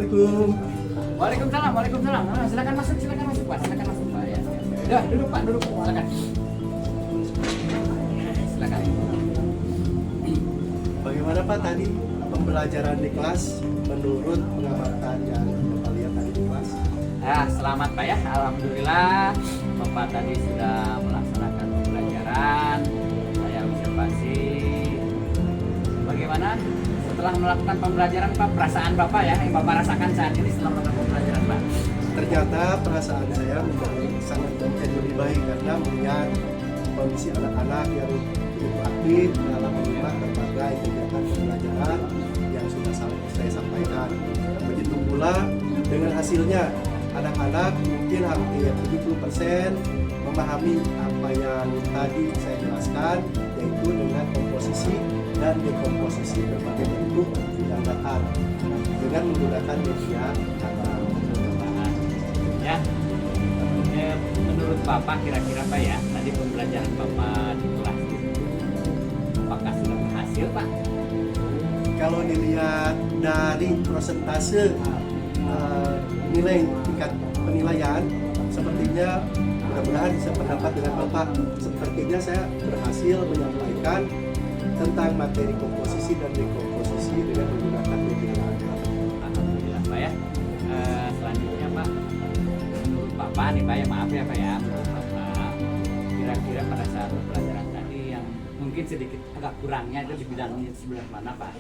Assalamualaikum. Waalaikumsalam, waalaikumsalam. Silakan masuk Pak, silakan masuk Pak. Ya, duduk Pak, duduk. Silakan. Silakan. Bagaimana Pak tadi pembelajaran di kelas menurut pengamatan yang Bapak lihat tadi di kelas? Ya, selamat Pak ya. Alhamdulillah Bapak tadi sudah melaksanakan pembelajaran. Saya observasi. Bagaimana setelah melakukan pembelajaran Pak, perasaan Bapak ya yang Bapak rasakan saat ini setelah melakukan pembelajaran Pak? Ternyata perasaan saya sangat menjadi lebih baik karena melihat kondisi anak-anak yang cukup aktif dalam menyimak berbagai kegiatan pembelajaran yang sudah saya sampaikan. Begitu pula dengan hasilnya, anak-anak mungkin hampir 70% memahami apa yang tadi saya jelaskan, yaitu dengan komposisi dan dekomposisi berbagai bentuk yang datar dengan menggunakan media tanam. Ya, menurut Bapak kira-kira Pak ya, tadi pembelajaran Bapak di kelas itu apakah sudah berhasil Pak? Kalau dilihat dari persentase nilai tingkat penilaian, sepertinya mudah-mudahan bisa pendapat dengan Bapak. Sepertinya saya berhasil menyampaikan tentang materi komposisi dan dekomposisi dengan menggunakan media tanam. Alhamdulillah Pak ya. Selanjutnya Pak, menurut Bapak nih Pak ya, maaf ya Pak ya, menurut Bapak kira-kira pada saat pembelajaran tadi yang mungkin sedikit agak kurangnya itu di bidangnya sebelah mana Pak?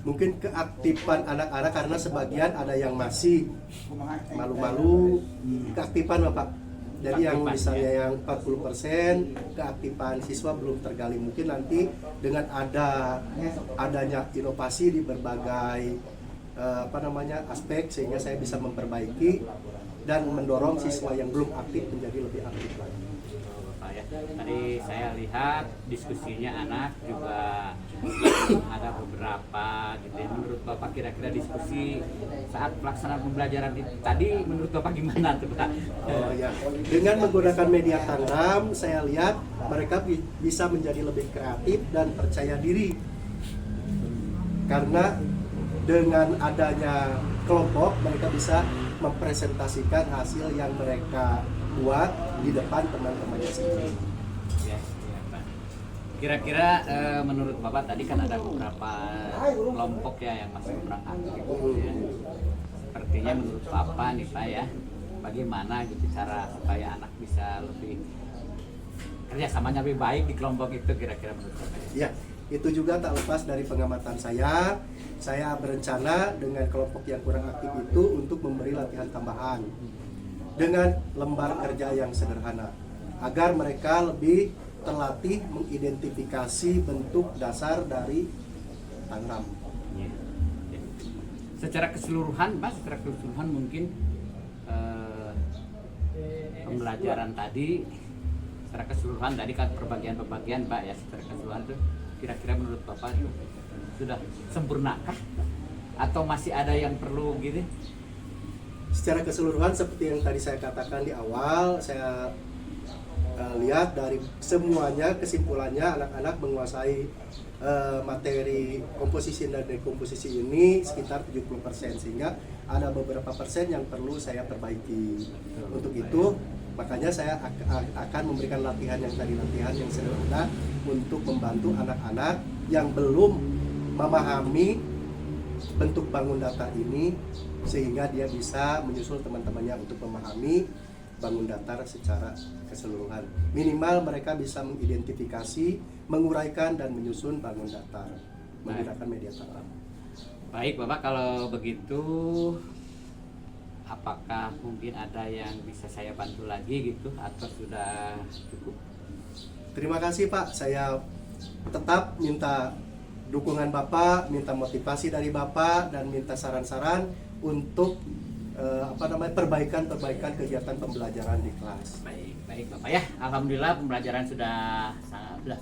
Mungkin keaktifan anak-anak karena sebagian ada yang masih malu-malu, keaktifan Bapak. Jadi yang misalnya yang 40% keaktifan siswa belum tergali, mungkin nanti dengan adanya inovasi di berbagai aspek sehingga saya bisa memperbaiki dan mendorong siswa yang belum aktif menjadi lebih aktif lagi. Pak ya, tadi saya lihat diskusinya anak juga ada beberapa gitu ya. Menurut Bapak kira-kira diskusi saat pelaksanaan pembelajaran tadi menurut Bapak gimana tuh Pak? Oh ya, dengan menggunakan media tanam saya lihat mereka bisa menjadi lebih kreatif dan percaya diri karena dengan adanya kelompok mereka bisa mempresentasikan hasil yang mereka buat di depan teman-temannya sendiri. Ya, Pak. Kira-kira menurut Bapak tadi kan ada beberapa kelompok ya yang masih kurang aktif ya. Sepertinya menurut Bapak nih Pak ya, bagaimana gitu cara supaya anak bisa lebih kerjasamanya lebih baik di kelompok itu kira-kira menurut Bapak? Ya, itu juga tak lepas dari pengamatan saya. Saya berencana dengan kelompok yang kurang aktif itu untuk memberi latihan tambahan dengan lembar kerja yang sederhana agar mereka lebih terlatih mengidentifikasi bentuk dasar dari tanam. Ya. Ya. Secara keseluruhan Pak, secara keseluruhan mungkin pembelajaran tadi secara keseluruhan tadi kan pembagian Pak ya, secara keseluruhan itu kira-kira menurut Bapak itu sudah sempurnakah atau masih ada yang perlu gitu? Secara keseluruhan seperti yang tadi saya katakan di awal, saya lihat dari semuanya kesimpulannya anak-anak menguasai materi komposisi dan dekomposisi ini sekitar 70%, sehingga ada beberapa persen yang perlu saya perbaiki. Untuk itu makanya saya akan memberikan latihan yang sederhana untuk membantu anak-anak yang belum memahami bentuk bangun datar ini sehingga dia bisa menyusul teman-temannya untuk memahami bangun datar secara keseluruhan. Minimal mereka bisa mengidentifikasi, menguraikan dan menyusun bangun datar menggunakan media tanam. Baik Bapak, kalau begitu apakah mungkin ada yang bisa saya bantu lagi gitu atau sudah cukup? Terima kasih Pak, saya tetap minta dukungan Bapak, minta motivasi dari Bapak dan minta saran-saran untuk perbaikan kegiatan pembelajaran di kelas. Baik Bapak ya. Alhamdulillah pembelajaran sudah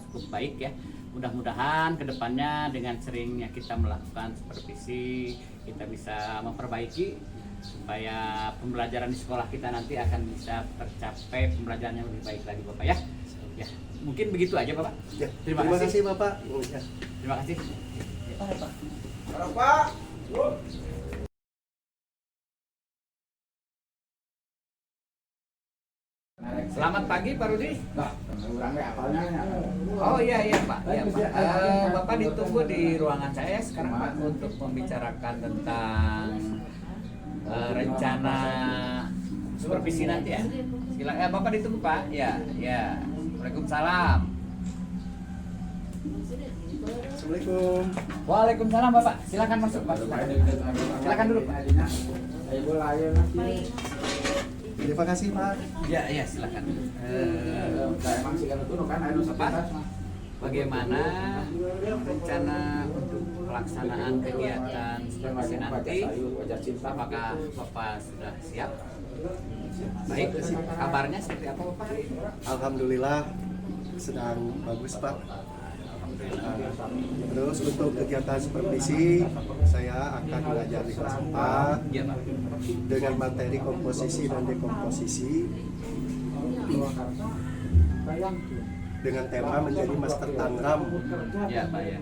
cukup baik ya. Mudah-mudahan kedepannya dengan seringnya kita melakukan supervisi kita bisa memperbaiki supaya pembelajaran di sekolah kita nanti akan bisa tercapai pembelajaran yang lebih baik lagi Bapak ya. Ya, mungkin begitu aja Bapak. Ya, terima kasih Bapak. Terima kasih. Pak. Selamat pagi Pak Rudi. Nah, orangnya apalnya. Oh iya Pak. Iya, Pak. Bapak ditunggu di ruangan saya sekarang Pak untuk membicarakan tentang rencana supervisi nanti ya. Silakan Bapak ditunggu Pak. Ya. Waalaikumsalam. Assalamualaikum. Waalaikumsalam Bapak. Silakan masuk Pak. Silakan dulu Pak. Terima kasih Pak. Ya silakan. Bapak, bagaimana rencana untuk pelaksanaan kegiatan supervisi nanti? Apakah Bapak sudah siap? Baik, kabarnya seperti apa Bapak? Alhamdulillah sedang bagus Pak. Terus untuk kegiatan supervisi saya akan mengajar di kelas 4 Iya Pak. dengan materi komposisi dan dekomposisi dengan tema menjadi master tangram. Ya Pak ya.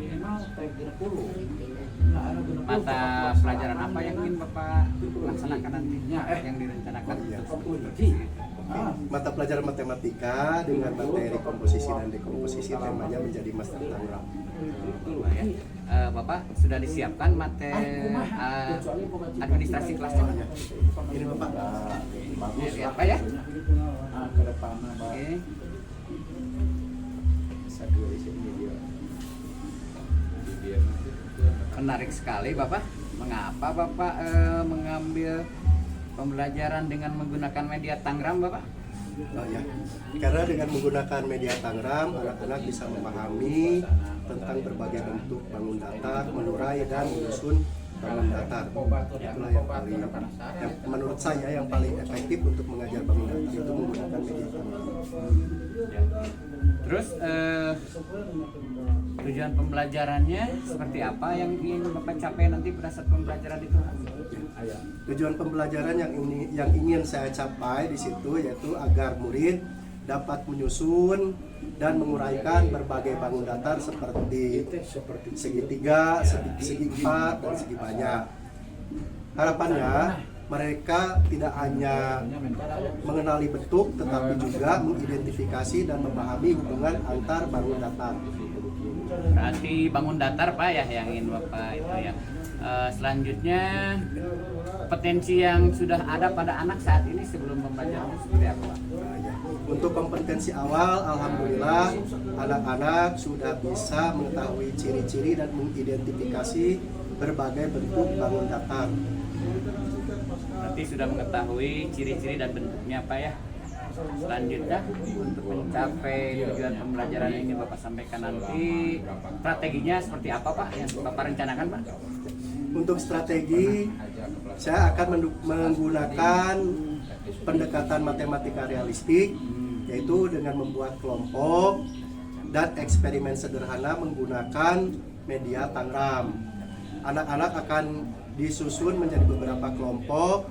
Mata pelajaran apa yang ingin Bapak laksanakan nantinya? Yang direncanakan untuk supervisi? Mata pelajaran matematika dengan materi komposisi dan dekomposisi temanya menjadi master tangram. Pak ya. Bapak sudah disiapkan materi administrasi kelasnya? Ini Bapak. Lihat Pak ya. Oke. Menarik sekali Bapak. Mengapa Bapak mengambil pembelajaran dengan menggunakan media Tangram Bapak? Oh ya, karena dengan menggunakan media Tangram, anak-anak bisa memahami tentang berbagai bentuk bangun datar, menurai dan menyusun bangun datar. Itulah yang paling, yang menurut saya yang paling efektif untuk mengajar bangun datar itu menggunakan media Tangram. Ya. Terus tujuan pembelajarannya seperti apa yang ingin Bapak capai nanti pada saat pembelajaran itu? Tujuan pembelajaran yang ingin saya capai di situ yaitu agar murid dapat menyusun dan menguraikan berbagai bangun datar seperti segitiga, segi empat, dan segi banyak. Harapannya mereka tidak hanya mengenali bentuk tetapi juga mengidentifikasi dan memahami hubungan antar bangun datar. Berarti bangun datar Pak ya yang ingin Bapak itu ya. Selanjutnya kompetensi yang sudah ada pada anak saat ini sebelum pembelajaran seperti apa Pak? Untuk kompetensi awal, alhamdulillah anak-anak sudah bisa mengetahui ciri-ciri dan mengidentifikasi berbagai bentuk bangun datar. Berarti sudah mengetahui ciri-ciri dan bentuknya Pak ya. Selanjutnya untuk mencapai tujuan pembelajaran yang ingin Bapak sampaikan nanti, strateginya seperti apa Pak yang Bapak rencanakan Pak? Untuk strategi, saya akan menggunakan pendekatan matematika realistik, yaitu dengan membuat kelompok dan eksperimen sederhana menggunakan media Tangram. Anak-anak akan disusun menjadi beberapa kelompok.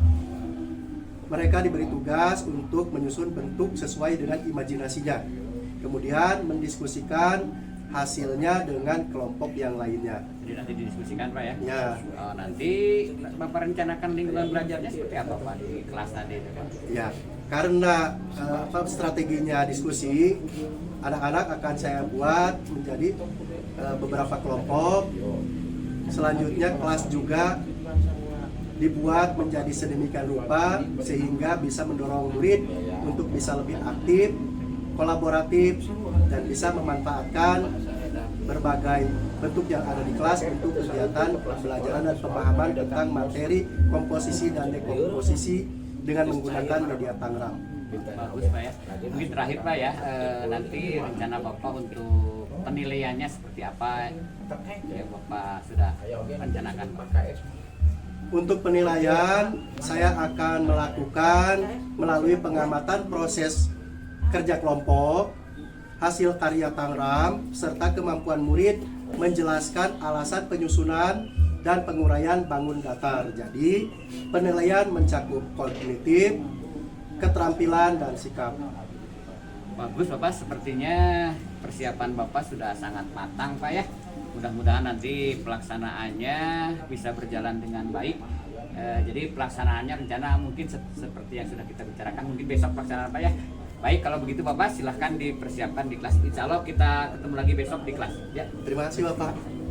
Mereka diberi tugas untuk menyusun bentuk sesuai dengan imajinasinya. Kemudian mendiskusikan hasilnya dengan kelompok yang lainnya. Jadi nanti didiskusikan Pak ya? Ya, Nanti Bapak rencanakan lingkungan belajarnya seperti apa Pak di kelas tadi itu Pak? ya. Karena strateginya diskusi, anak-anak akan saya buat menjadi beberapa kelompok. Selanjutnya kelas juga dibuat menjadi sedemikian rupa sehingga bisa mendorong murid untuk bisa lebih aktif, kolaboratif, dan bisa memanfaatkan berbagai bentuk yang ada di kelas untuk kegiatan pembelajaran dan pemahaman tentang materi komposisi dan dekomposisi dengan menggunakan media Tangram. Bagus Pak ya. Mungkin terakhir Pak ya, nanti rencana Bapak untuk penilaiannya seperti apa yang Bapak sudah rencanakan Pak? Untuk penilaian, saya akan melakukan melalui pengamatan proses kerja kelompok, hasil karya Tangram, serta kemampuan murid menjelaskan alasan penyusunan dan penguraian bangun datar. Jadi, penilaian mencakup kognitif, keterampilan, dan sikap. Bagus Bapak, sepertinya persiapan Bapak sudah sangat matang Pak ya. Mudah-mudahan nanti pelaksanaannya bisa berjalan dengan baik. Jadi pelaksanaannya rencana mungkin seperti yang sudah kita bicarakan, mungkin besok pelaksanaan Pak ya. Baik, kalau begitu Bapak silahkan dipersiapkan di kelas. Insya Allah kita ketemu lagi besok di kelas. Ya. Terima kasih Bapak.